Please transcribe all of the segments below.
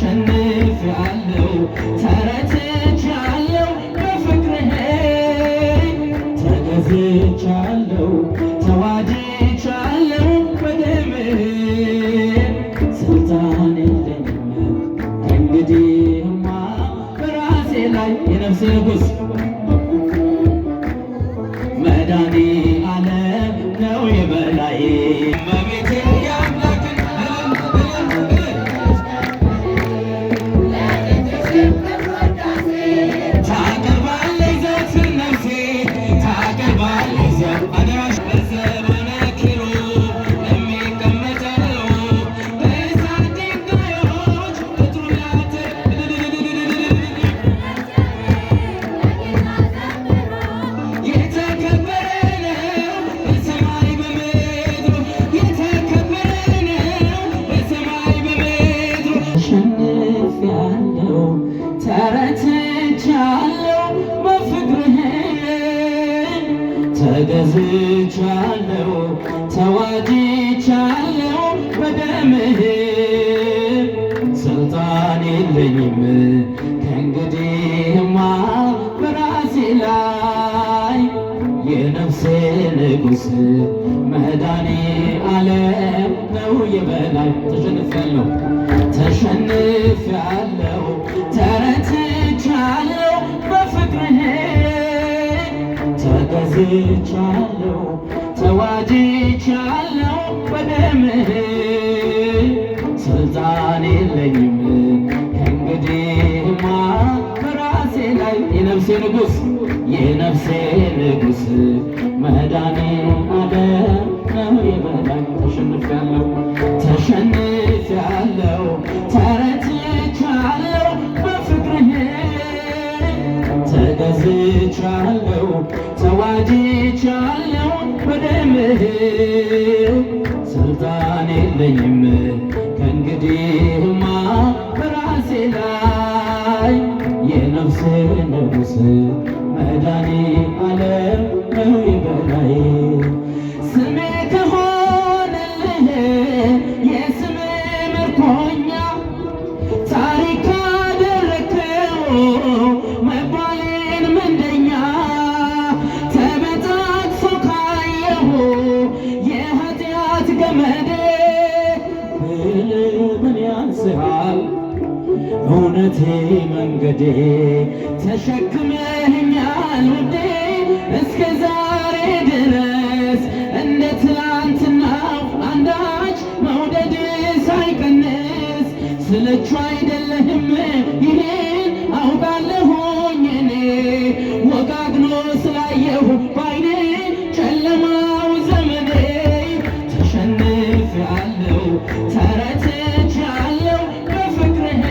ተሸንፌአለሁ ተረትቻለሁ በፍቅርህ ተገዝቻለሁ ተዋጅቻለሁ በደምህ ስልጣን የለኝም ከእንግዲህማ በራሴ ላይ የነፍሴ ንጉሥ መድኃኔዓለም ነው የበላይ እመቤቴ የአምላክን ታቀርባለች ዘወትር ነፍሴ ታቀርባለች አደራሽ በዘመነ ኪሩብ የሚቀመጠው በእሳት ድንጋዮች ቅጥሩ የተከበረ ነው በሰማይ በምድሩ የተከበረ ነው በሰማይ በምድሩ ተሸንፌአለሁ ተረትቻለሁ በፍቅርህ ተገዝቻለሁ ተዋጅቻለሁ በደምህ ስልጣን የለኝም ከእንግዲህማ በራሴ ላይ የነፍሴ ንጉሥ መድኃኔዓለም ነው የበላይ ተሸንፌአለሁ ተሸንፌአለሁ ተረትቻለሁ በፍቅርህ ተገዝቻለሁ ተዋጅቻለሁ በደምህ ስልጣን የለኝም ከእንግዲህማ በራሴ ላይ የነፍሴ ንጉሥ መድኃኔዓለም ነው የበላይ ተሸንፌአለሁ ተሸንፌአለሁ ተረትቻለሁ በፍቅርህ ተገዝቻለሁ ተዋጅቻለሁ በደምህ ስልጣን የለኝም ከእንግዲህማ በራሴ ላይ የነፍሴ ንጉሥ መድኃኔዓለም ነው የበላይ ስሜ ከሆነልህ የስምህ ምርኮኛ ታሪክ አደረግከው መባሌን ምንደኛ ተበጣጥሶ ካየሁ የኃጢአት ገመዴ ምን ያንስሃል እውነቴ መንገዴ ተሸክመኸኛል ውዴ እስከ ዛሬ ድረስ እንደ ትላንትናው አንዳች መውደድ ሳይቀንስ ስለቹ አይደለህም ይሄን አውቃለሁኝ እኔ ወጋግኖ ስላየሁ ባይኔ ጨለማው ዘመኔ ተሸንፌአለሁ ተረትቻለሁ በፍቅርህ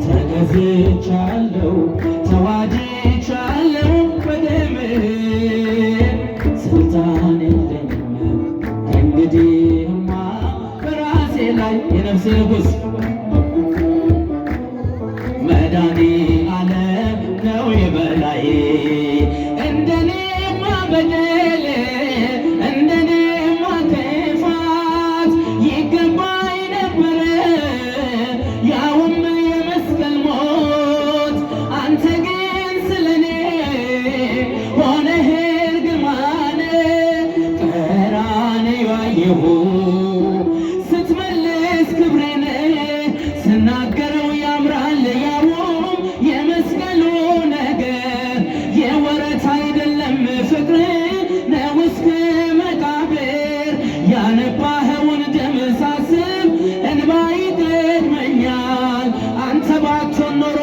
ተገዝቻለሁ ተዋጅቻለሁ በደምህ ስልጣን የለኝም ከእንግዲህማ በራሴ ላይ የነፍሴ ንጉሥ መድኃኔዓለም ነው የበላይ እንደኔማ በደል እንደኔማ ክፋት ይገባኝ ነበረ ያውም የመስቀል ሞት አንተ ግን ስለኔ ሆነህ እርግማን ቀራንዮ አየሁ ስትመልስ ክብሬን ስናገረው ያምራል ያውም የመስቀሉ ነገር የወረት አይደለም ፍቅር ነው እስከ መቃብር ያነባኸውን ደም ሳስብ እንባ ይቀድመኛል አንተ ባትሆን ኖሮ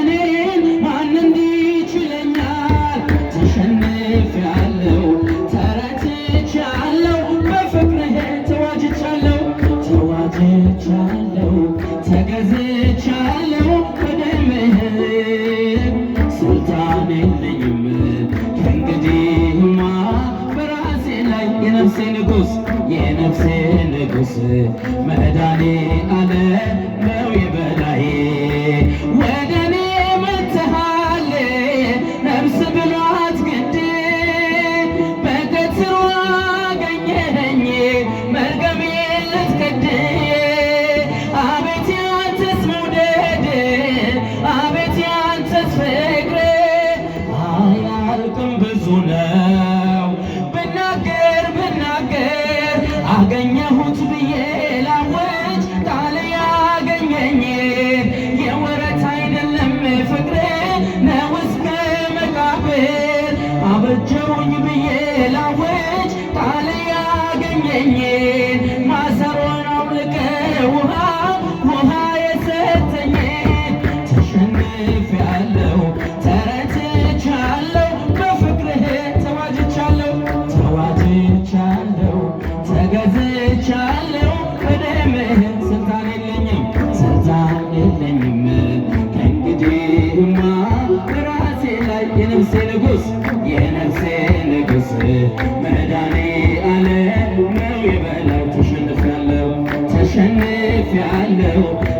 እኔን ማን እንዲችለኛል ተሸንፌአለሁ ተረትቻለሁ በፍቅርህ ተዋጅቻለሁ ተገዝቻለሁ በደምህ ስልጣን የለኝም ከእንግዲህማ በራሴ ላይ የነፍሴ ንጉሥ መድኃኔዓለም ነው የበላይ ወደ እኔ መጥተሃል ነፍስ ብሏት ግድ በቀትር አገኘኸኝ መርገሜን ልትቀድ አቤት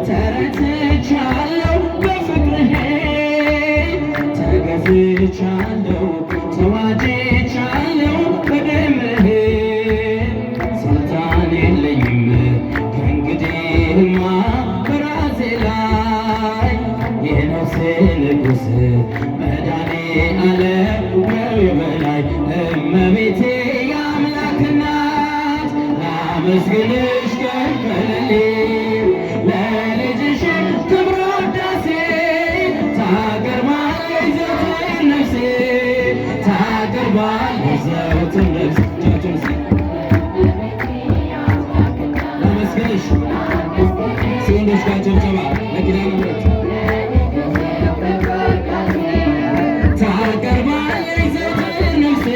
ተረትቻለሁ በፍቅርህ ተገዝቻለሁ ተዋጅቻለሁ በደምህ ስልጣን የለኝም ከእንግዲህማ በራሴ ላይ የነፍሴ ንጉሥ መድኃኔዓለም ነው የበላይ እመቤቴ የአምላክ እናት ላመስግንሽ ቀን ከሌሊት ለልጅሽ ክብር ውዳሴ ታቀርባለች ዘወትር ነፍሴ ታቀርባለች ዘወትር ነፍሴ ላመስግንሽ ሲወንዶች ጋር ጭብጨባ ለኪዳነ ምሕረት ታቀርባለች ዘወትር ነፍሴ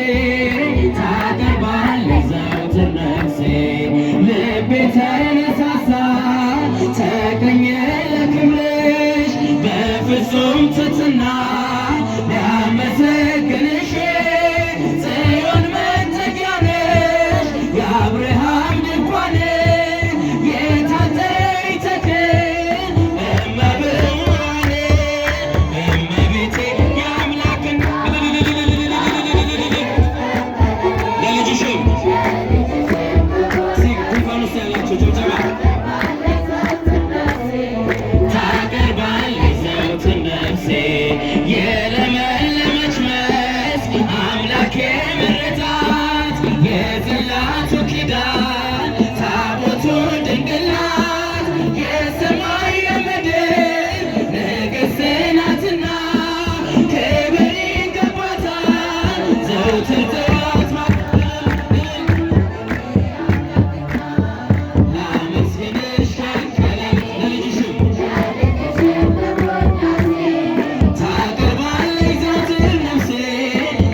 ታቀርባለች ዘወትር ነፍሴ ልቤ ተነሳሳ ተቀኘ ለክብርሽ በፍጹም ትሕትና ሊያመሰግንሽ ጽዮን መጠጊያ ነሽ የአብርሃም ድንኳን የታጠረች ተክል እመብርሃን እመቤቴ የአምላክን ለልጅሽም ስቲፋኖስ ያላቸው ጭብጨባ ታቀርባለች ዘወትር ነፍሴ የለመለመች መስክ አምላክ የመረጣት የጽላቱ ኪዳን ታቦቱ ድንግል ናት የሰማይ የምድር ንግሥት ናትና ክብር ይገባታል ዘወትር ጥዋት ላመስግንሽ ቀን ለልጅሽም ታቀርባለች ዘወትር ነፍሴ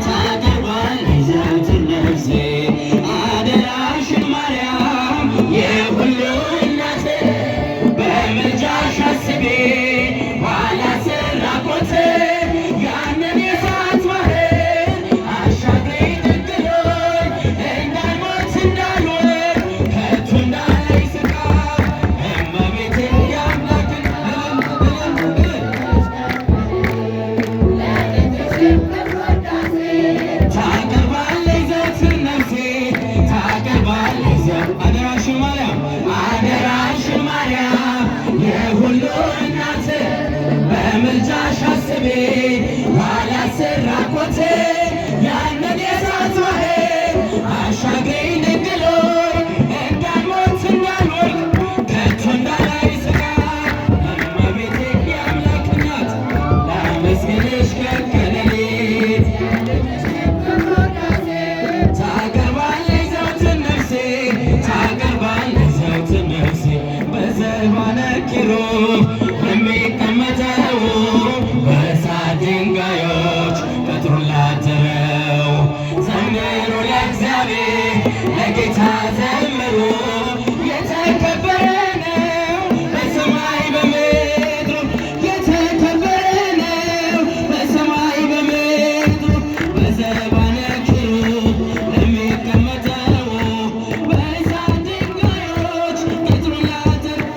ታቀርባለች ዘወትር ነፍሴ አደራሽን ማርያም የሁሉ እናት በምልጃሽ አስቤ ኋላ ስራቆት ያንን የእሳት ባህር አሻግሬ ድንግሎኝ እንዳልሞት እንዳልወድቅ ከቶ እንዳላይ ስቃይ እመቤቴ የአምላክን ታቀርባለች ዘወትር ነፍሴ ታቀርባለች አደራሽን ማርያም አደራሽን ማርያም የሁሉ እናት በምልጃሽ አስቤ ኋላ ስራቆት ያንን የእሳት ባህር አሻግሬኝ ድንግሎኝ እንዳልሞት እንዳልወድቅ ከቶ እንዳላይ ስቃይ እመቤቴ የአምላክ እናት ላመስግንሽ ቀን ከሌሊት ታቀርባለች ዘወትር ነፍሴ ታቀርባለች ዘወትር ነፍሴ በዘባነ ኪሩብ የሚቀመጠው በእሳት ድንጋዮች ቅጥሩን ላጠረው ዘምሩ ለእግዚአብሔር ለጌታ ዘምሩ የተከበረ ነው በሰማይ በምድሩ የተከበረ ነው በሰማይ በምድሩ በዘባነ ኪሩብ ለሚቀመጠው በእሳት ድንጋዮች ቅጥሩን ላጠረው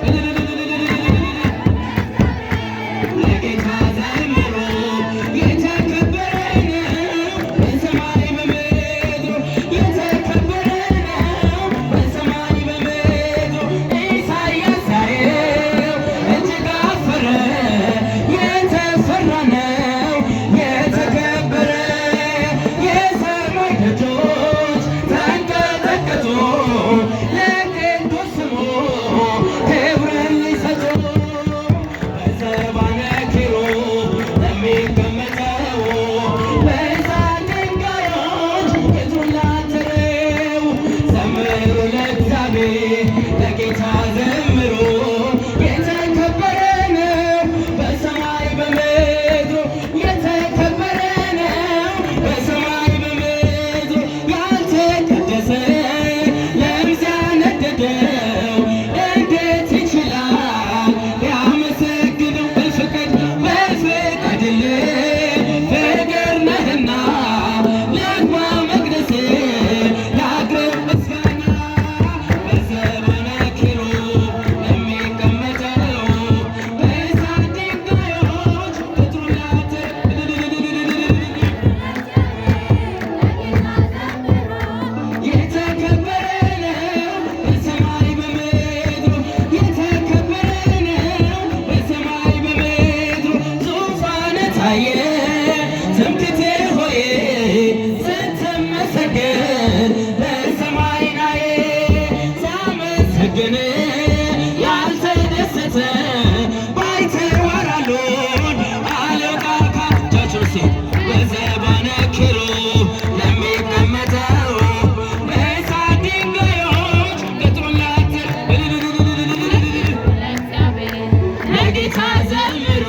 ለጌታ ዘምሩ